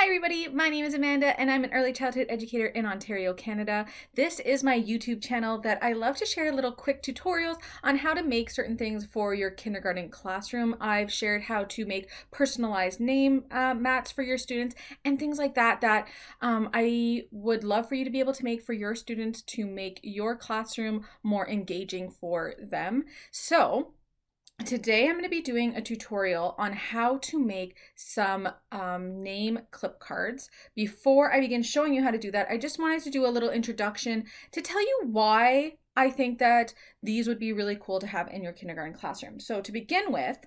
Hi everybody, my name is Amanda and I'm an early childhood educator in Ontario, Canada. This is my YouTube channel that I love to share little quick tutorials on how to make certain things for your kindergarten classroom. I've shared how to make personalized name mats for your students and things like that I would love for you to be able to make for your students to make your classroom more engaging for them. So today I'm going to be doing a tutorial on how to make some name clip cards. Before I begin showing you how to do that, I just wanted to do a little introduction to tell you why I think that these would be really cool to have in your kindergarten classroom. So to begin with,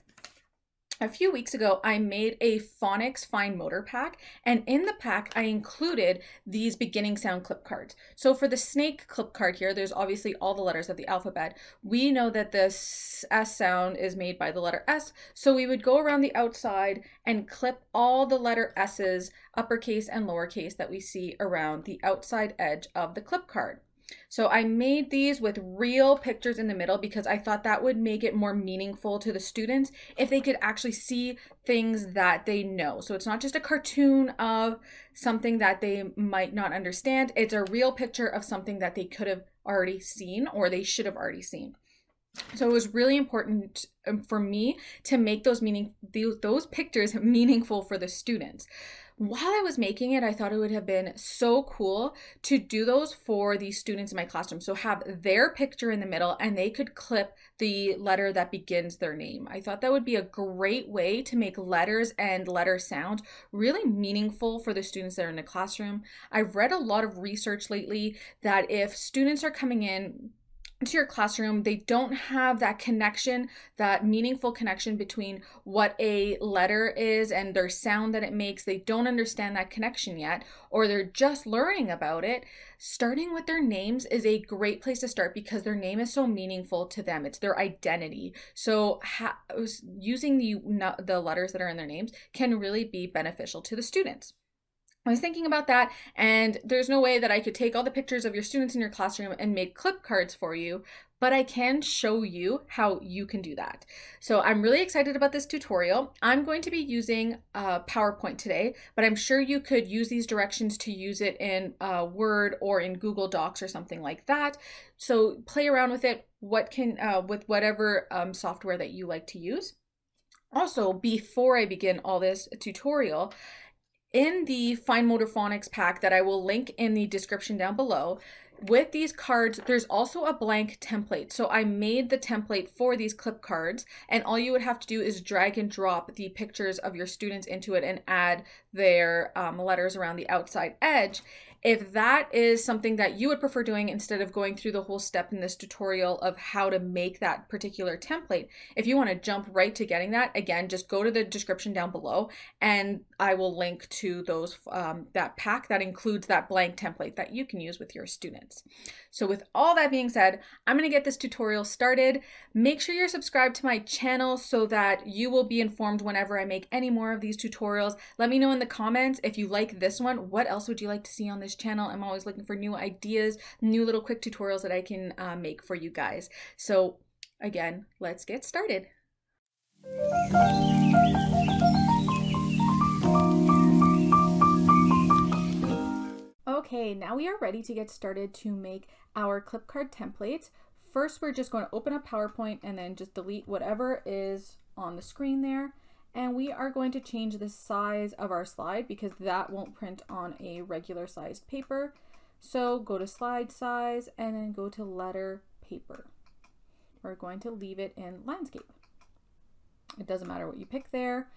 a few weeks ago, I made a phonics fine motor pack, and in the pack, I included these beginning sound clip cards. So for the snake clip card here, there's obviously all the letters of the alphabet. We know that the S sound is made by the letter S, so we would go around the outside and clip all the letter S's, uppercase and lowercase, that we see around the outside edge of the clip card. So I made these with real pictures in the middle because I thought that would make it more meaningful to the students if they could actually see things that they know. So it's not just a cartoon of something that they might not understand. It's a real picture of something that they could have already seen or they should have already seen. So it was really important for me to make those pictures meaningful for the students. While I was making it, I thought it would have been so cool to do those for the students in my classroom. So have their picture in the middle and they could clip the letter that begins their name. I thought that would be a great way to make letters and letter sound really meaningful for the students that are in the classroom. I've read a lot of research lately that if students are coming in to your classroom, they don't have that connection, that meaningful connection between what a letter is and their sound that it makes. They don't understand that connection yet, or they're just learning about it. Starting with their names is a great place to start because their name is so meaningful to them. It's their identity. So using the letters that are in their names can really be beneficial to the students. I was thinking about that, and there's no way that I could take all the pictures of your students in your classroom and make clip cards for you, but I can show you how you can do that. So I'm really excited about this tutorial. I'm going to be using PowerPoint today, but I'm sure you could use these directions to use it in Word or in Google Docs or something like that. So play around with it with whatever software that you like to use. Also, before I begin all this tutorial, in the Fine Motor Phonics pack that I will link in the description down below, with these cards, there's also a blank template. So I made the template for these clip cards, and all you would have to do is drag and drop the pictures of your students into it and add their letters around the outside edge. If that is something that you would prefer doing instead of going through the whole step in this tutorial of how to make that particular template, if you want to jump right to getting that, again, just go to the description down below and I will link to those that pack that includes that blank template that you can use with your students. So with all that being said, I'm going to get this tutorial started. Make sure you're subscribed to my channel so that you will be informed whenever I make any more of these tutorials. Let me know in the comments if you like this one. What else would you like to see on this channel? I'm always looking for new ideas, new little quick tutorials that I can make for you guys. So again, let's get started. Okay, now we are ready to get started to make our clip card templates. First, we're just going to open up PowerPoint and then just delete whatever is on the screen there. And we are going to change the size of our slide because that won't print on a regular sized paper. So go to slide size and then go to letter paper. We're going to leave it in landscape. It doesn't matter what you pick there.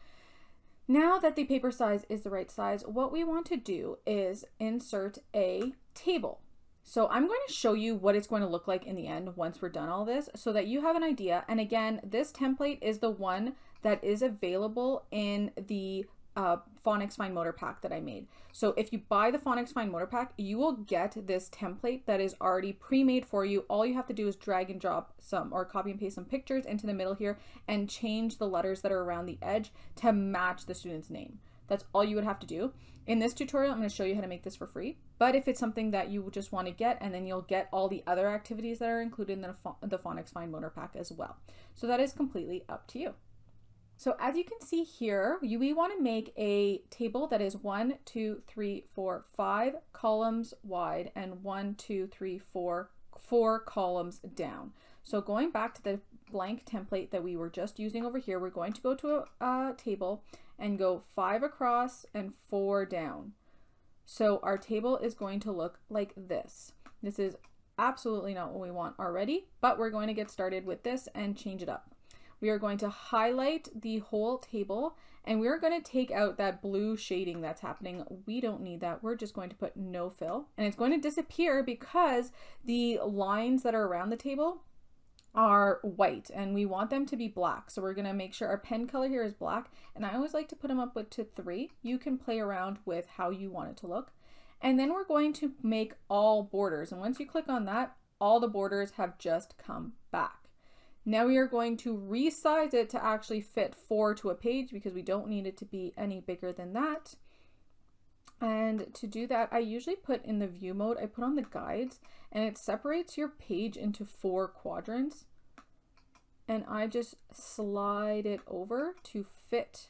Now that the paper size is the right size, what we want to do is insert a table. So I'm going to show you what it's going to look like in the end once we're done all this so that you have an idea. And again, this template is the one that is available in the Phonics Fine Motor Pack that I made. So if you buy the Phonics Fine Motor Pack, you will get this template that is already pre-made for you. All you have to do is drag and drop some or copy and paste some pictures into the middle here and change the letters that are around the edge to match the student's name. That's all you would have to do. In this tutorial, I'm going to show you how to make this for free. But if it's something that you just want to get, and then you'll get all the other activities that are included in the Phonics Fine Motor Pack as well. So that is completely up to you. So as you can see here, we want to make a table that is 1, 2, 3, 4, 5 columns wide and 1, 2, 3, 4, 4 columns down. So going back to the blank template that we were just using over here, we're going to go to a table and go 5 across and 4 down. So our table is going to look like this. This is absolutely not what we want already, but we're going to get started with this and change it up. We are going to highlight the whole table and we're going to take out that blue shading that's happening. We don't need that. We're just going to put no fill and it's going to disappear because the lines that are around the table are white and we want them to be black. So we're going to make sure our pen color here is black, and I always like to put them up to 3. You can play around with how you want it to look. And then we're going to make all borders, and once you click on that, all the borders have just come back. Now we are going to resize it to actually fit 4 to a page because we don't need it to be any bigger than that. And to do that, I usually put in the view mode, I put on the guides, and it separates your page into 4 quadrants. And I just slide it over to fit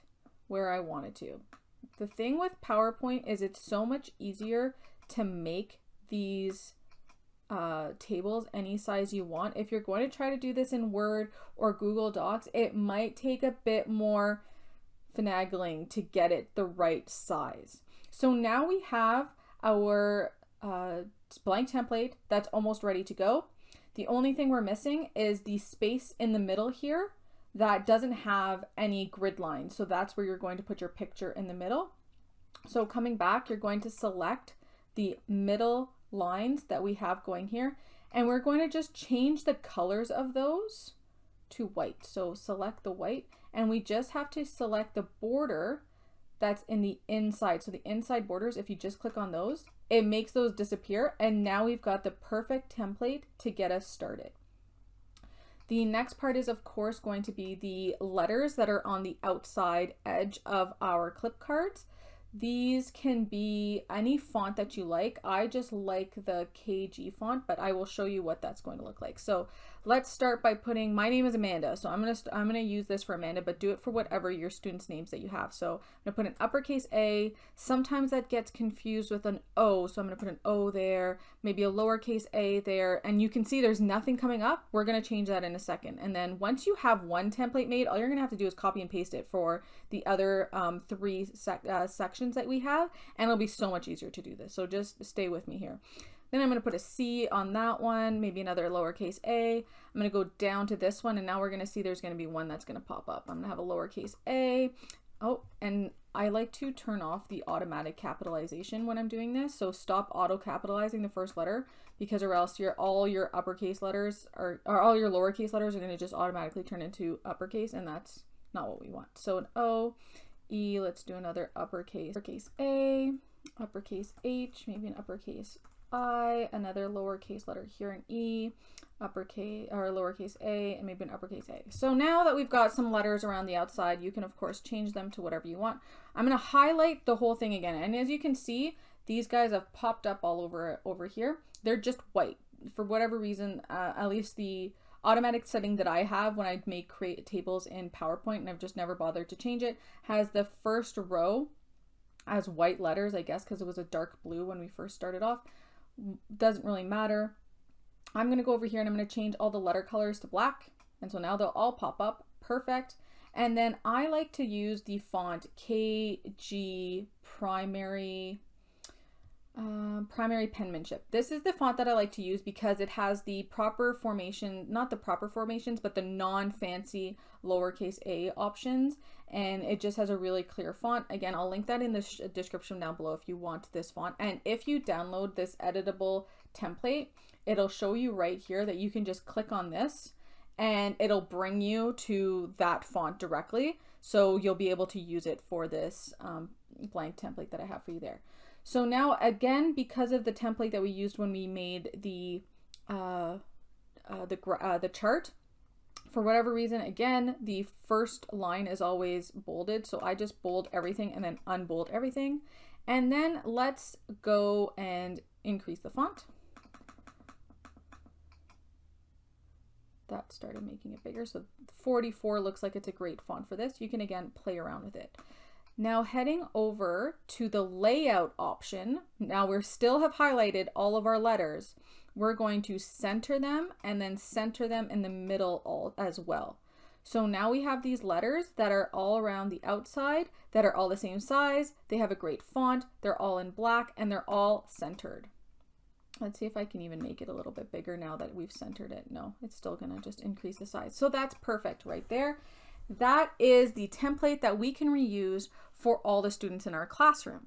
where I want it to. The thing with PowerPoint is it's so much easier to make these tables any size you want. If you're going to try to do this in Word or Google Docs, it might take a bit more finagling to get it the right size. So now we have our blank template that's almost ready to go. The only thing we're missing is the space in the middle here that doesn't have any grid lines. So that's where you're going to put your picture in the middle. So coming back, you're going to select the middle lines that we have going here, and we're going to just change the colors of those to white. So select the white, and we just have to select the border that's in the inside. So the inside borders, if you just click on those, it makes those disappear, and now we've got the perfect template to get us started. The next part is of course going to be the letters that are on the outside edge of our clip cards. These can be any font that you like. I just like the KG font, but I will show you what that's going to look like. So let's start by putting, my name is Amanda, so I'm gonna use this for Amanda, but do it for whatever your students' names that you have. So I'm gonna put an uppercase A. Sometimes that gets confused with an O, so I'm gonna put an O there, maybe a lowercase a there, and you can see there's nothing coming up. We're gonna change that in a second. And then once you have one template made, all you're gonna have to do is copy and paste it for the other 3 sections that we have, and it'll be so much easier to do this. So just stay with me here. Then I'm going to put a C on that one, maybe another lowercase a. I'm going to go down to this one, and now we're going to see there's going to be one that's going to pop up. I'm going to have a lowercase a. Oh, and I like to turn off the automatic capitalization when I'm doing this. So stop auto capitalizing the first letter, because or else all your uppercase letters or all your lowercase letters are going to just automatically turn into uppercase, and that's not what we want. So an O, E, let's do another uppercase A, uppercase H, maybe an uppercase I, another lowercase letter here, an E, uppercase or lowercase a, and maybe an uppercase a. So now that we've got some letters around the outside, you can of course change them to whatever you want. I'm going to highlight the whole thing again, and as you can see, these guys have popped up all over here. They're just white for whatever reason. At least the automatic setting that I have when I create tables in PowerPoint, and I've just never bothered to change it, has the first row as white letters, I guess because it was a dark blue when we first started off. Doesn't really matter. I'm going to go over here and I'm going to change all the letter colors to black, and so now they'll all pop up. Perfect. And then I like to use the font KG primary penmanship. This is the font that I like to use because it has the proper formation, not the proper formations, but the non-fancy lowercase a options, and it just has a really clear font. Again, I'll link that in the description down below if you want this font. And if you download this editable template, it'll show you right here that you can just click on this and it'll bring you to that font directly, so you'll be able to use it for this blank template that I have for you there. So now again, because of the template that we used when we made the chart, for whatever reason, again, the first line is always bolded. So I just bold everything and then unbold everything. And then let's go and increase the font. that started making it bigger. So 44 looks like it's a great font for this. You can again play around with it. Now heading over to the layout option, now we still have highlighted all of our letters. We're going to center them and then center them in the middle as well. So now we have these letters that are all around the outside that are all the same size. They have a great font. They're all in black and they're all centered. Let's see if I can even make it a little bit bigger now that we've centered it. No, it's still gonna just increase the size. So that's perfect right there. That is the template that we can reuse for all the students in our classroom.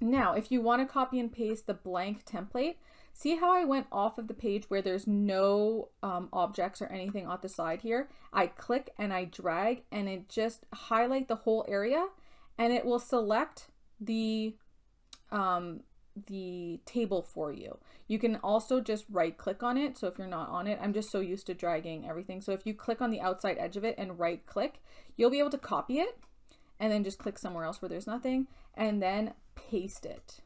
Now, if you want to copy and paste the blank template, see how I went off of the page where there's no objects or anything on the side here? I click and I drag and it just highlight the whole area and it will select the table for you. You can also just right click on it. So if you're not on it, I'm just so used to dragging everything. So if you click on the outside edge of it and right click, you'll be able to copy it and then just click somewhere else where there's nothing and then paste it.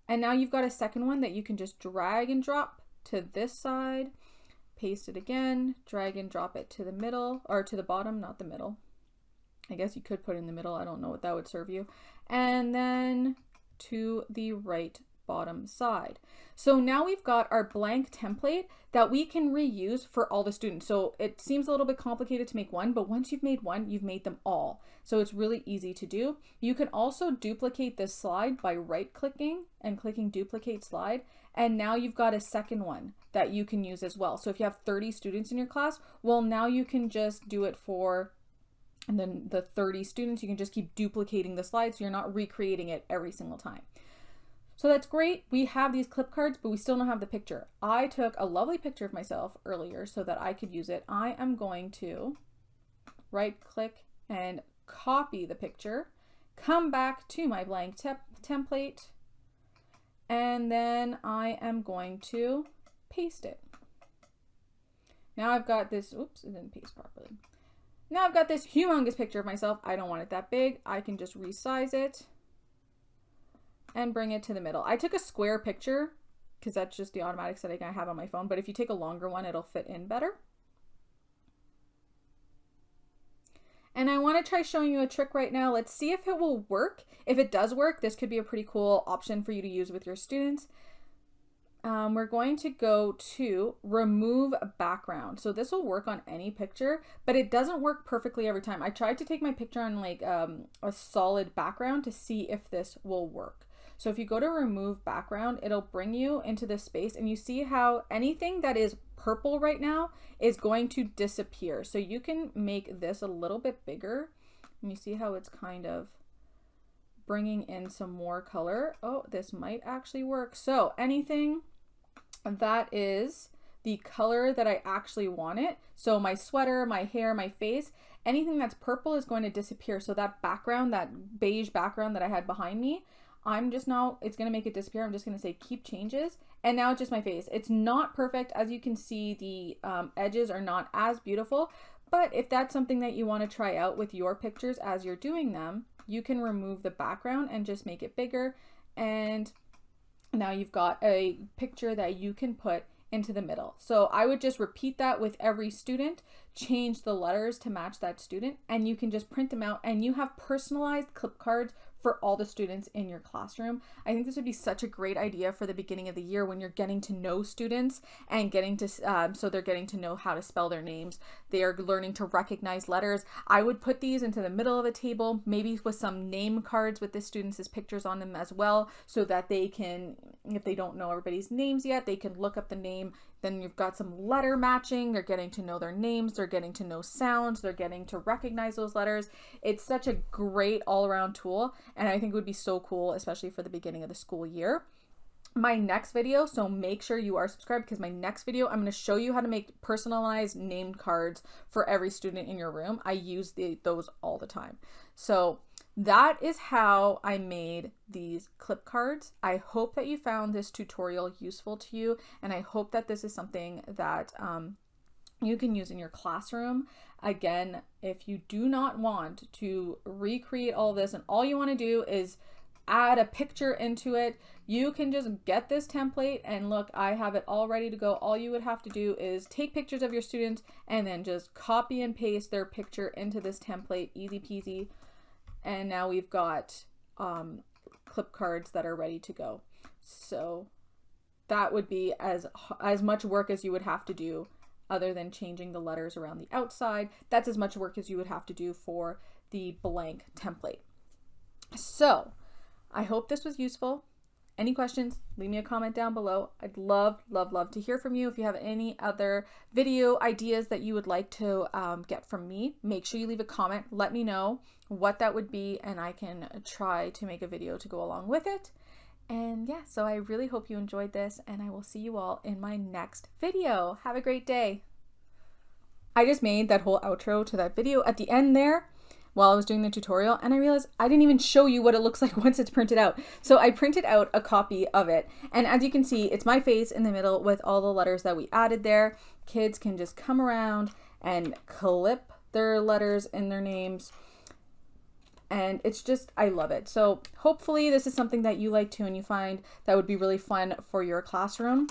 And now you've got a second one that you can just drag and drop to this side, paste it again, drag and drop it to the middle or to the bottom, not the middle. I guess you could put it in the middle. I don't know what that would serve you. And then to the right bottom side. So now we've got our blank template that we can reuse for all the students. So it seems a little bit complicated to make one, but once you've made one, you've made them all. So it's really easy to do. You can also duplicate this slide by right clicking and clicking duplicate slide. And now you've got a second one that you can use as well. So if you have 30 students in your class, well, now you can just do it for and then the 30 students, you can just keep duplicating the slide so you're not recreating it every single time. So that's great. We have these clip cards, but we still don't have the picture. I took a lovely picture of myself earlier so that I could use it. I am going to right click and copy the picture, come back to my blank template, and then I am going to paste it. Now I've got this, oops, it didn't paste properly. Now I've got this humongous picture of myself. I don't want it that big. I can just resize it and bring it to the middle. I took a square picture because that's just the automatic setting I have on my phone. But if you take a longer one, it'll fit in better. And I want to try showing you a trick right now. Let's see if it will work. If it does work, this could be a pretty cool option for you to use with your students. We're going to go to remove background. So this will work on any picture, but it doesn't work perfectly every time. I tried to take my picture on like a solid background to see if this will work. So if you go to remove background, it'll bring you into this space and you see how anything that is purple right now is going to disappear. So you can make this a little bit bigger and you see how it's kind of bringing in some more color. Oh, this might actually work. So anything that is the color that I actually want it. So my sweater, my hair, my face, anything that's purple is going to disappear. So that background, that beige background that I had behind me, it's going to make it disappear. I'm just going to say keep changes. And now it's just my face. It's not perfect. As you can see, the edges are not as beautiful, but if that's something that you want to try out with your pictures as you're doing them, you can remove the background and just make it bigger. And now you've got a picture that you can put into the middle. So I would just repeat that with every student, change the letters to match that student, and you can just print them out and you have personalized clip cards for all the students in your classroom. I think this would be such a great idea for the beginning of the year when you're getting to know students and getting to, so they're getting to know how to spell their names. They are learning to recognize letters. I would put these into the middle of a table, maybe with some name cards with the students' pictures on them as well, so that they can, if they don't know everybody's names yet, they can look up the name. Then you've got some letter matching. They're getting to know their names. They're getting to know sounds. They're getting to recognize those letters. It's such a great all-around tool. And I think it would be so cool, especially for the beginning of the school year. My next video, so make sure you are subscribed because my next video, I'm going to show you how to make personalized named cards for every student in your room. I use those all the time. So that is how I made these clip cards. I hope that you found this tutorial useful to you, and I hope that this is something that you can use in your classroom. Again, if you do not want to recreate all this and all you want to do is add a picture into it, you can just get this template and look, I have it all ready to go. All you would have to do is take pictures of your students and then just copy and paste their picture into this template, easy peasy. And now we've got clip cards that are ready to go. So that would be as much work as you would have to do, other than changing the letters around the outside. That's as much work as you would have to do for the blank template. So I hope this was useful. Any questions, leave me a comment down below. I'd love to hear from you. If you have any other video ideas that you would like to get from me, make sure you leave a comment. Let me know what that would be, and I can try to make a video to go along with it. And yeah, so I really hope you enjoyed this, and I will see you all in my next video. Have a great day. I just made that whole outro to that video at the end there while I was doing the tutorial, and I realized I didn't even show you what it looks like once it's printed out. So I printed out a copy of it, and as you can see, it's my face in the middle with all the letters that we added there. Kids can just come around and clip their letters in their names, and it's just, I love it. So hopefully this is something that you like too, and you find that would be really fun for your classroom.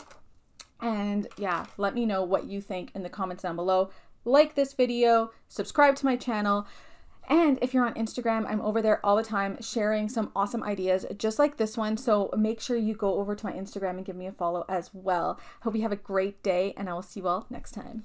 And yeah, let me know what you think in the comments down below. Like this video, subscribe to my channel. And if you're on Instagram, I'm over there all the time sharing some awesome ideas just like this one. So make sure you go over to my Instagram and give me a follow as well. Hope you have a great day, and I will see you all next time.